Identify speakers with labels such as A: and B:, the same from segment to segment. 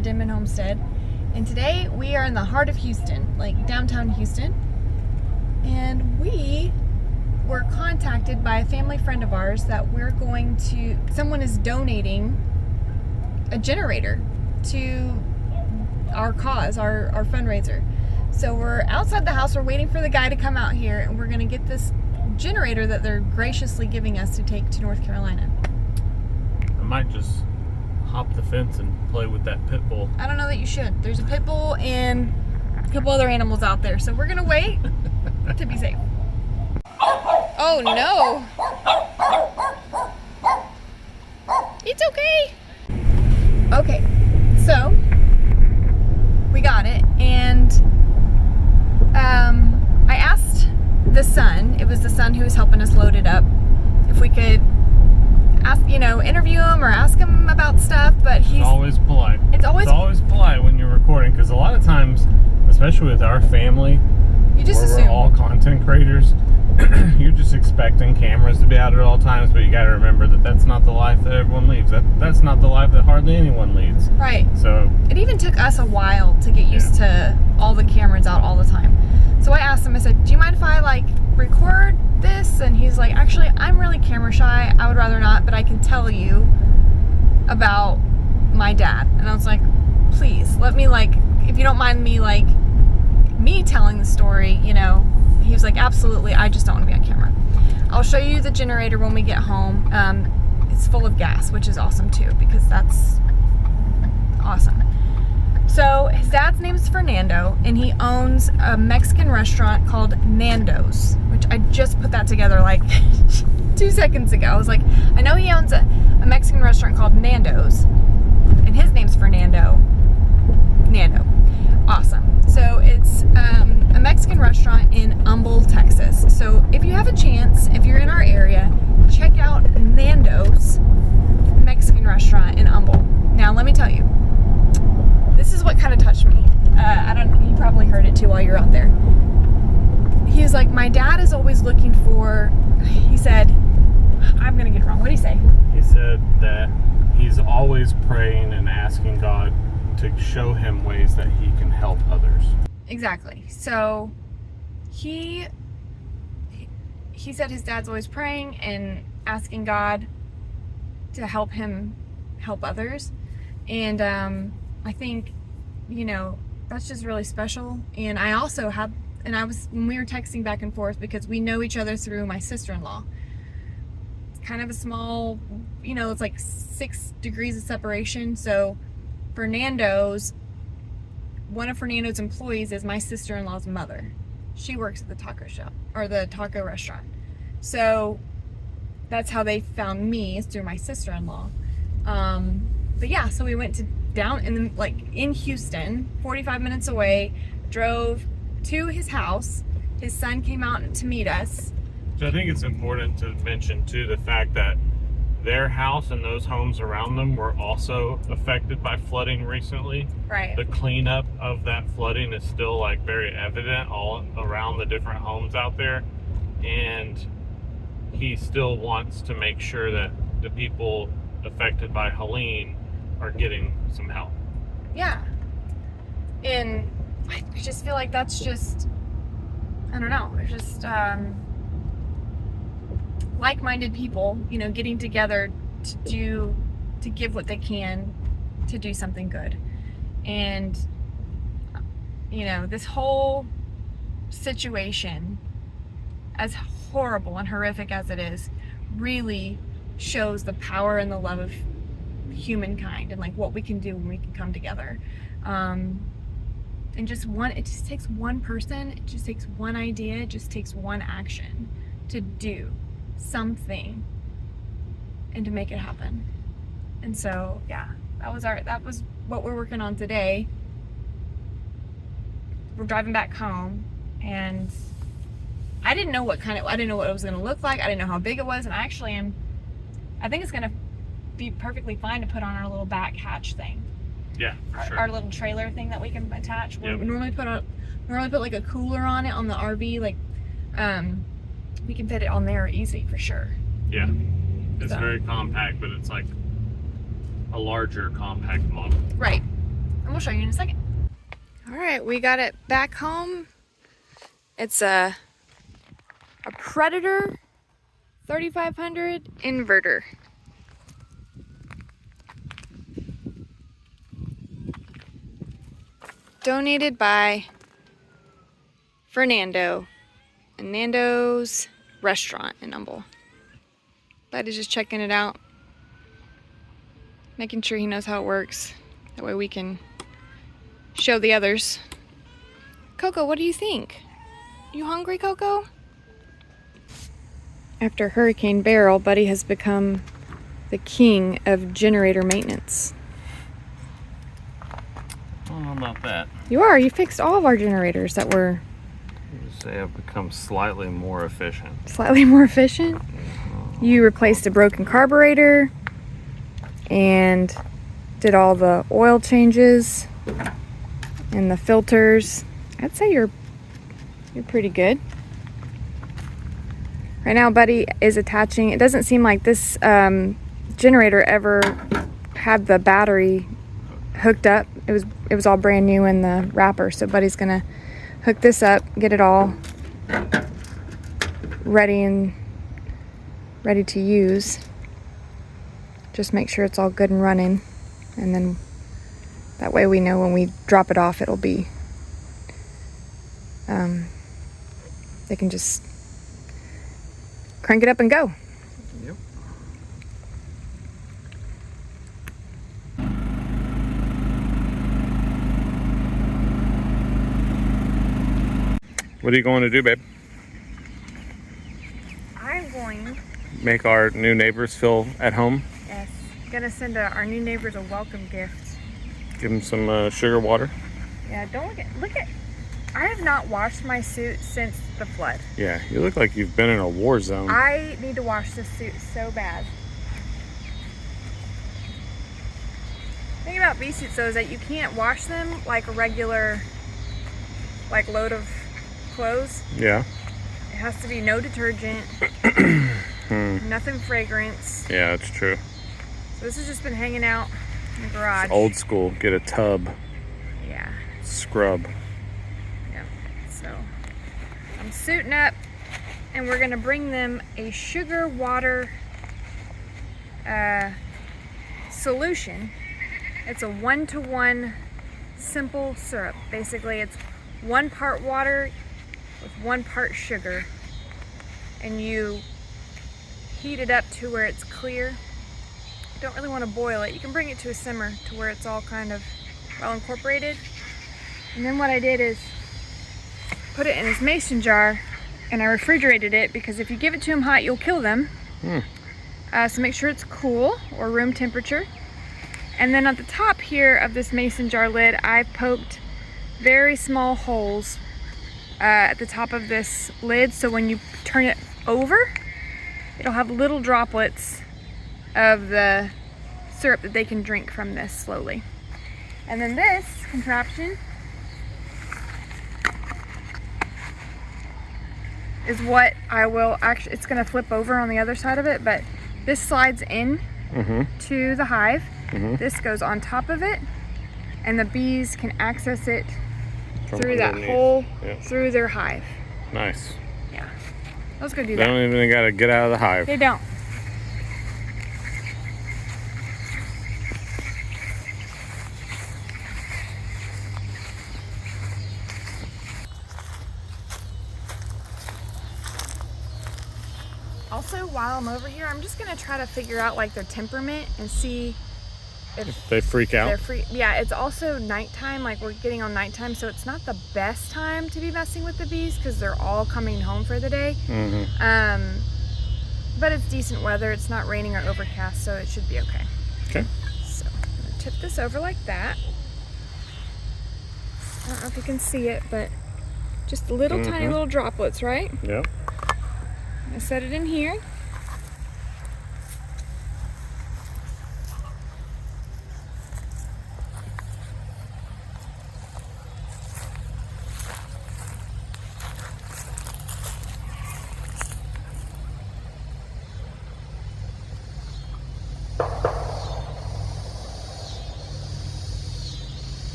A: the Denman Homestead. And today we are in the heart of Houston, like downtown Houston. And we were contacted by a family friend of ours that someone is donating a generator to our cause, our fundraiser. So we're outside the house, we're waiting for the guy to come out here, and we're gonna get this generator that they're graciously giving us to take to North Carolina.
B: I might just hop the fence and play with that pit bull.
A: I don't know that you should. There's a pit bull and a couple other animals out there, so we're gonna wait to be safe. Oh no! It's okay! Okay, so we got it, and I asked the son, it was the son who was helping us load it up, if we could ask, interview him or ask him about stuff, but he's
B: always polite.
A: It's always
B: polite when you're recording, because a lot of times, especially with our family,
A: you just
B: where
A: assume
B: we're all content creators, you're just expecting cameras to be out at all times, but you got to remember that that's not the life that everyone leads. That's not the life that hardly anyone leads.
A: Right.
B: So
A: it even took us a while to get used to all the cameras out all the time. So I asked him, I said, do you mind if I record this? And he's like, actually, I'm really camera shy. I would rather not, but I can tell you about my dad. And I was like, please let me if you don't mind me telling the story, He was like, absolutely, I just don't want to be on camera. I'll show you the generator when we get home. It's full of gas, which is awesome too, because that's awesome. So his dad's name is Fernando, and he owns a Mexican restaurant called Nando's, which I just put that together 2 seconds ago. I was like, I know he owns a Mexican restaurant called Nando's, and his name's Fernando. Nando. Awesome. So it's a Mexican restaurant in Humble, Texas. So if you have a chance, if you're in our area, check out Nando's Mexican restaurant in Humble. Now let me tell you, this is what kind of touched me. You probably heard it too while you're out there. He was like, my dad is always looking for, he said, I'm going to get it wrong. What did he say?
B: he said that he's always praying and asking God to show him ways that he can help others.
A: Exactly. So he said his dad's always praying and asking God to help him help others. And I think, that's just really special. And I also when we were texting back and forth, because we know each other through my sister-in-law. It's kind of a small, it's 6 degrees of separation. So one of Fernando's employees is my sister-in-law's mother. She works at the taco shop, or the taco restaurant. So that's how they found me, is through my sister-in-law. But yeah, so we went in Houston, 45 minutes away, drove to his house. His son came out to meet us.
B: So I think it's important to mention too the fact that their house and those homes around them were also affected by flooding recently.
A: Right.
B: The cleanup of that flooding is still very evident all around the different homes out there, and he still wants to make sure that the people affected by Helene are getting some help.
A: Yeah. And I just feel like that's just, I don't know, it's just like-minded people, getting together to give what they can to do something good. And this whole situation, as horrible and horrific as it is, really shows the power and the love of humankind, and what we can do when we can come together. And it just takes one person, it just takes one idea, it just takes one action to do something and to make it happen. And so yeah, that was what we're working on today. We're driving back home, and I didn't know what it was going to look like. I didn't know how big it was, and I think it's going to be perfectly fine to put on our little back hatch thing.
B: Yeah, for sure.
A: Our little trailer thing that we can attach.
B: Yep.
A: We normally put a cooler on it on the RV. We can fit it on there easy for sure.
B: Yeah, it's very compact, but it's a larger compact model.
A: Right. And we'll show you in a second. All right, we got it back home. It's a Predator 3500 inverter. Donated by Fernando and Nando's restaurant in Humble. Buddy's just checking it out, making sure he knows how it works. That way we can show the others. Coco, what do you think? You hungry, Coco? After Hurricane Beryl, Buddy has become the king of generator maintenance.
B: I don't know about that.
A: You are. You fixed all of our generators that were
B: Say I've become slightly more efficient.
A: slightly more efficient. You replaced a broken carburetor and did all the oil changes and the filters. I'd say you're pretty good. Right now, Buddy is attaching. It doesn't seem like this generator ever had the battery hooked up. It was all brand new in the wrapper. So Buddy's gonna hook this up, get it all ready to use. Just make sure it's all good and running, and then that way we know when we drop it off, it'll be they can just crank it up and go.
B: Yep. What are you going to do, babe?
A: I'm going.
B: Make our new neighbors feel at home?
A: Yes. Gonna send our new neighbors a welcome gift.
B: Give them some sugar water?
A: Yeah, don't look at. I have not washed my suit since the flood.
B: Yeah, you look like you've been in a war zone.
A: I need to wash this suit so bad. The thing about bee suits though is that you can't wash them like a regular load of clothes.
B: Yeah.
A: It has to be no detergent, nothing fragrance.
B: Yeah, that's true.
A: So this has just been hanging out in the garage.
B: It's old school. Get a tub.
A: Yeah.
B: Scrub.
A: Yeah. So I'm suiting up, and we're gonna bring them a sugar water solution. It's a 1-to-1 simple syrup. Basically, it's 1 part water with 1 part sugar, and you heat it up to where it's clear. You don't really want to boil it. You can bring it to a simmer to where it's all kind of well incorporated. And then what I did is put it in this mason jar, and I refrigerated it because if you give it to them hot, you'll kill them. So make sure it's cool or room temperature. And then at the top here of this mason jar lid, I poked very small holes at the top of this lid, so when you turn it over, it'll have little droplets of the syrup that they can drink from this slowly. And then this contraption is what I will actually, it's going to flip over on the other side of it, but this slides in to the hive. This goes on top of it, and the bees can access it through that hole, through their hive.
B: Nice.
A: Yeah. Let's go do
B: They
A: that.
B: don't even got to get out of the hive.
A: They don't. Also, while I'm over here, I'm just gonna try to figure out like their temperament and see if
B: They freak out.
A: they're free. Yeah, it's also nighttime, like we're getting on nighttime, so it's not the best time to be messing with the bees because they're all coming home for the day. But it's decent weather, it's not raining or overcast, so it should be okay.
B: Okay.
A: So I'm gonna tip this over like that. I don't know if you can see it, but just little tiny little droplets, right?
B: Yep.
A: I set it in here.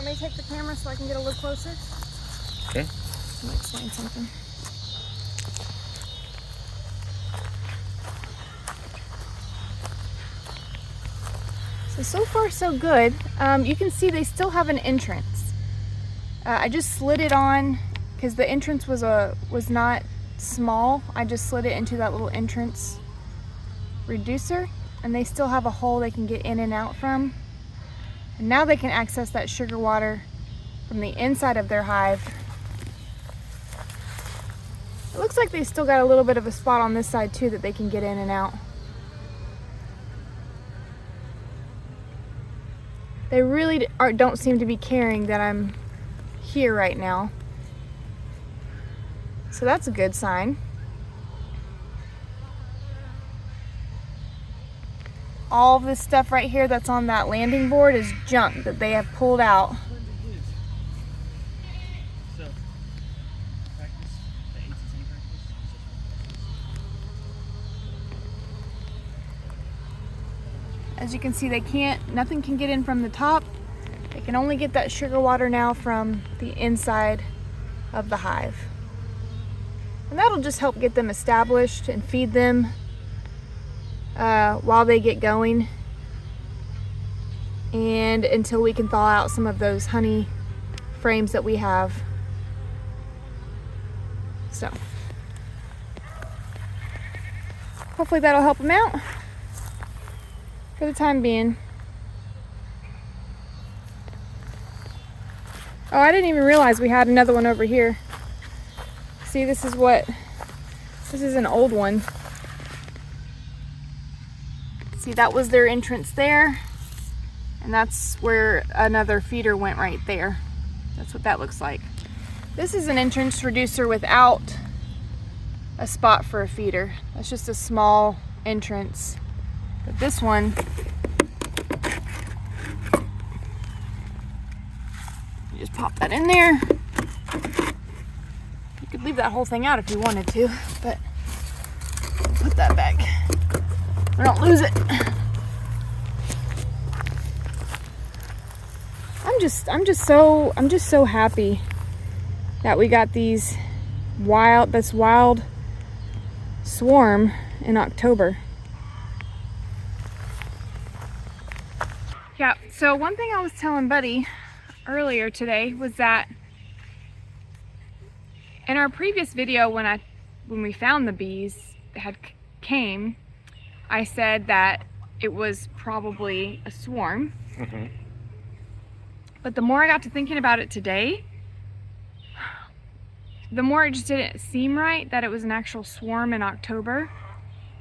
A: me take the camera so I can get a little closer?
C: Okay.
A: I'm gonna explain something. So far so good. You can see they still have an entrance. I just slid it on because the entrance was not small. I just slid it into that little entrance reducer, and they still have a hole they can get in and out from. And now they can access that sugar water from the inside of their hive. It looks like they still got a little bit of a spot on this side too that they can get in and out. They really don't seem to be caring that I'm here right now. So that's a good sign. All of this stuff right here that's on that landing board is junk that they have pulled out. As you can see, nothing can get in from the top. They can only get that sugar water now from the inside of the hive. And that'll just help get them established and feed them while they get going, and until we can thaw out some of those honey frames that we have. So hopefully that'll help them out for the time being. Oh, I didn't even realize we had another one over here. See, this is an old one. See, that was their entrance there, and that's where another feeder went right there. That's what that looks like. This is an entrance reducer without a spot for a feeder. That's just a small entrance. But this one, you just pop that in there. You could leave that whole thing out if you wanted to, but put that back so don't lose it. I'm just so happy that we got this wild swarm in October. Yeah, so one thing I was telling Buddy earlier today was that in our previous video when we found the bees that came, I said that it was probably a swarm. Mm-hmm. But the more I got to thinking about it today, the more it just didn't seem right that it was an actual swarm in October.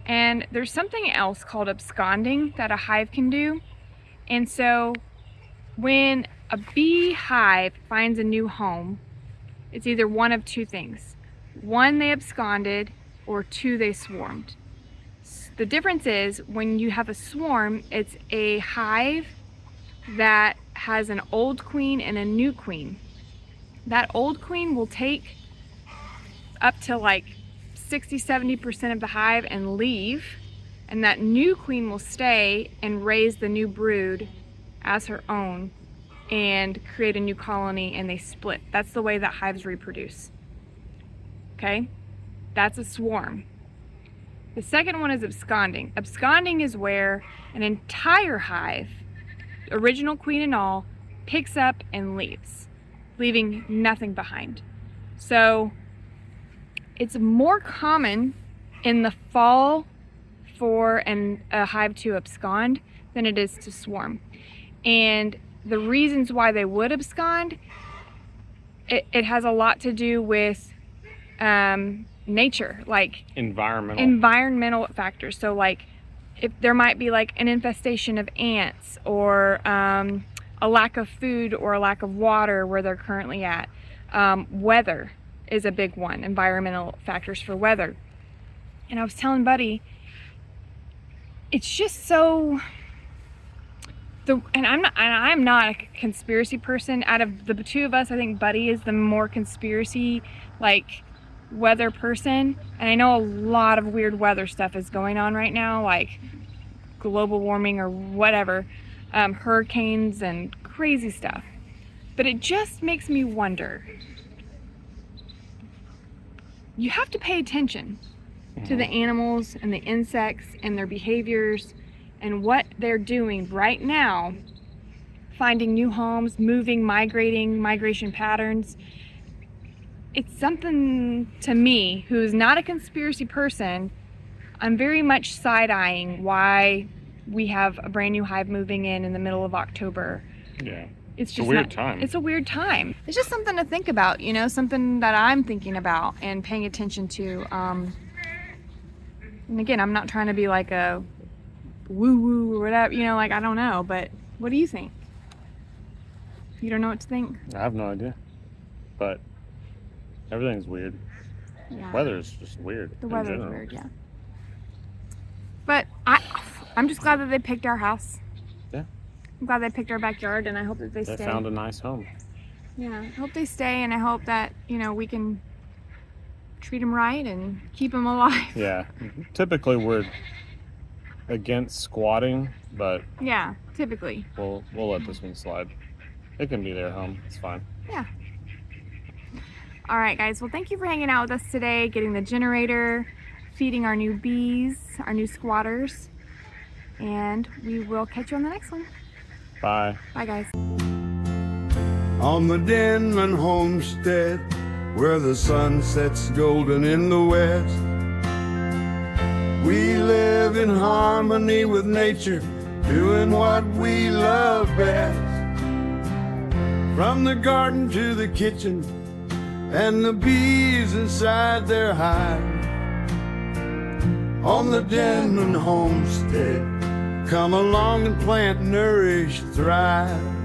A: And there's something else called absconding that a hive can do. And so when a bee hive finds a new home, it's either one of two things. One, they absconded, or two, they swarmed. The difference is when you have a swarm, it's a hive that has an old queen and a new queen. That old queen will take up to like 60-70% of the hive and leave, and that new queen will stay and raise the new brood as her own and create a new colony, and they split. That's the way that hives reproduce. Okay? That's a swarm. The second one is absconding. Absconding is where an entire hive, original queen and all, picks up and leaves, leaving nothing behind. So it's more common in the fall for a hive to abscond than it is to swarm. And the reasons why they would abscond, it has a lot to do with nature, like environmental factors. So like if there might be like an infestation of ants, or a lack of food or a lack of water where they're currently at. Weather is a big one, environmental factors for weather. And I was telling Buddy, it's just so, and I'm not a conspiracy person. Out of the two of us, I think Buddy is the more conspiracy like weather person. And I know a lot of weird weather stuff is going on right now, like global warming or whatever, hurricanes and crazy stuff. But it just makes me wonder. You have to pay attention to the animals and the insects and their behaviors and what they're doing right now, finding new homes, moving, migrating, migration patterns. It's something to me, who's not a conspiracy person, I'm very much side-eyeing why we have a brand new hive moving in the middle of October.
B: Yeah.
A: It's just
B: a weird time.
A: It's a weird time. It's just something to think about, you know, something that I'm thinking about and paying attention to. And again, I'm not trying to be like a woo-woo or whatever, you know, like, I don't know, but what do you think? You don't know what to think?
B: I have no idea. But everything's weird.
A: Yeah.
B: Weather's just weird.
A: The
B: in
A: weather's
B: general.
A: weird, yeah. But I'm just glad that they picked our house.
B: Yeah.
A: I'm glad they picked our backyard, and I hope that they stay.
B: They found a nice home.
A: Yeah, I hope they stay, and I hope that, you know, we can treat them right and keep them alive.
B: Yeah. Typically we're against squatting, but
A: Yeah, typically.
B: we'll let this one slide. It can be their home. It's fine.
A: Yeah. All right, guys. Well, thank you for hanging out with us today, getting the generator, feeding our new bees, our new squatters, and we will catch you on the next one.
B: Bye.
A: Bye, guys.
C: On the Denman homestead, where the sun sets golden in the west, we live in harmony with nature, doing what we love best. From the garden to the kitchen, and the bees inside their hive. On the Denman homestead, come along and plant, nourish, thrive.